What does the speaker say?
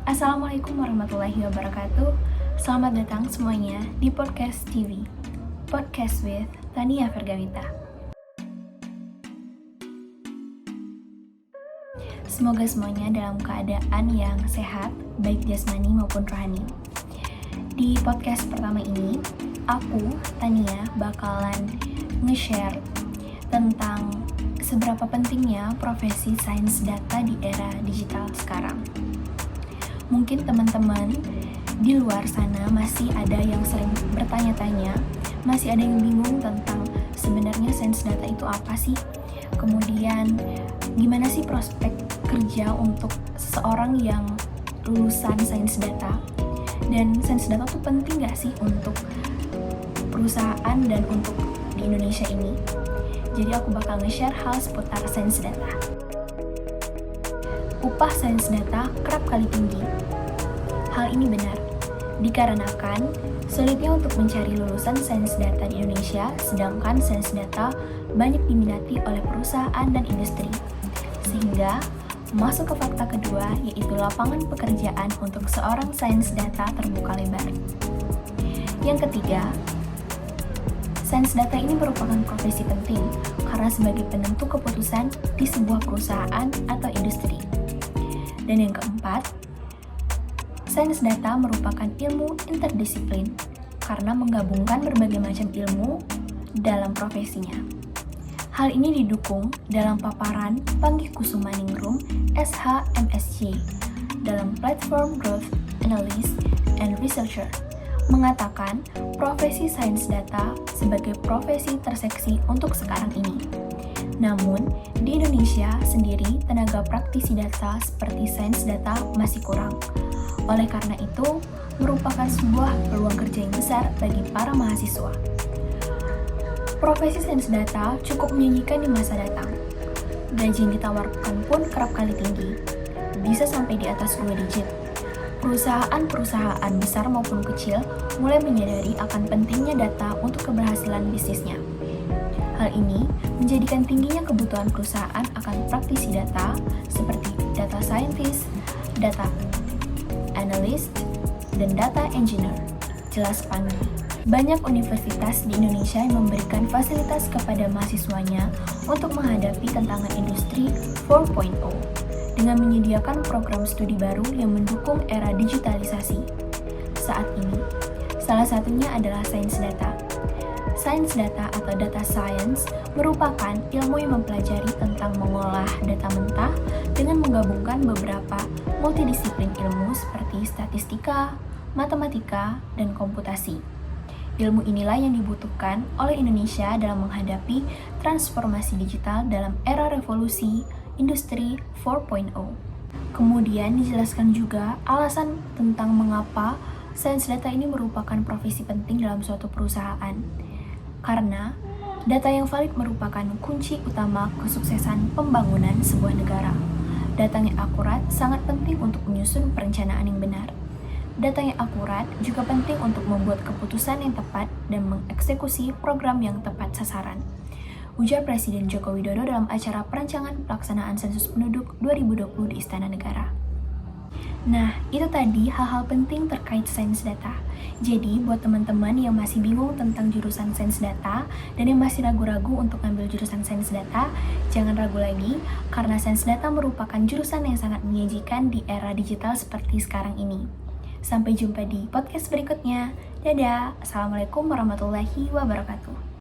Assalamualaikum warahmatullahi wabarakatuh. Selamat datang semuanya di Podcast TV, Podcast with Tania Vergawita. Semoga semuanya dalam keadaan yang sehat, baik jasmani maupun rohani. Di podcast pertama ini, aku, Tania, bakalan nge-share tentang seberapa pentingnya profesi sains data di era digital sekarang. Mungkin teman-teman di luar sana masih ada yang sering bertanya-tanya, masih ada yang bingung tentang sebenarnya sains data itu apa sih? Kemudian gimana sih prospek kerja untuk seseorang yang lulusan sains data? Dan sains data itu penting gak sih untuk perusahaan dan untuk di Indonesia ini? Jadi aku bakal nge-share hal seputar sains data. Upah sains data kerap kali tinggi. Hal ini benar, dikarenakan sulitnya untuk mencari lulusan sains data di Indonesia, sedangkan sains data banyak diminati oleh perusahaan dan industri. Sehingga, masuk ke fakta kedua, yaitu lapangan pekerjaan untuk seorang sains data terbuka lebar. Yang ketiga, sains data ini merupakan profesi penting karena sebagai penentu keputusan di sebuah perusahaan atau industri. Dan yang keempat, sains data merupakan ilmu interdisiplin karena menggabungkan berbagai macam ilmu dalam profesinya. Hal ini didukung dalam paparan Panggih Kusumaningrum SH-MSc dalam platform Growth Analyst and Researcher mengatakan profesi sains data sebagai profesi terseksi untuk sekarang ini. Namun, di Indonesia sendiri tenaga praktisi data seperti sains data masih kurang. Oleh karena itu, merupakan sebuah peluang kerja yang besar bagi para mahasiswa. Profesi sains data cukup menjanjikan di masa datang. Gaji yang ditawarkan pun kerap kali tinggi, bisa sampai di atas 2 digit. Perusahaan-perusahaan besar maupun kecil mulai menyadari akan pentingnya data untuk keberhasilan bisnisnya. Hal ini menjadikan tingginya kebutuhan perusahaan akan praktisi data seperti data scientist, data analyst, dan data engineer. Jelas Panggih. Banyak universitas di Indonesia yang memberikan fasilitas kepada mahasiswanya untuk menghadapi tantangan industri 4.0 dengan menyediakan program studi baru yang mendukung era digitalisasi. Saat ini, salah satunya adalah sains data. Sains data atau data science merupakan ilmu yang mempelajari tentang mengolah data mentah dengan menggabungkan beberapa multidisiplin ilmu seperti statistika, matematika, dan komputasi. Ilmu inilah yang dibutuhkan oleh Indonesia dalam menghadapi transformasi digital dalam era revolusi industri 4.0. Kemudian dijelaskan juga alasan tentang mengapa sains data ini merupakan profesi penting dalam suatu perusahaan. Karena data yang valid merupakan kunci utama kesuksesan pembangunan sebuah negara. Data yang akurat sangat penting untuk menyusun perencanaan yang benar. Data yang akurat juga penting untuk membuat keputusan yang tepat dan mengeksekusi program yang tepat sasaran. Ujar Presiden Joko Widodo dalam acara perancangan pelaksanaan sensus penduduk 2020 di Istana Negara. Nah, itu tadi hal-hal penting terkait sains data. Jadi, buat teman-teman yang masih bingung tentang jurusan sains data dan yang masih ragu-ragu untuk ambil jurusan sains data, jangan ragu lagi karena sains data merupakan jurusan yang sangat menyajikan di era digital seperti sekarang ini. Sampai jumpa di podcast berikutnya. Dadah. Assalamualaikum warahmatullahi wabarakatuh.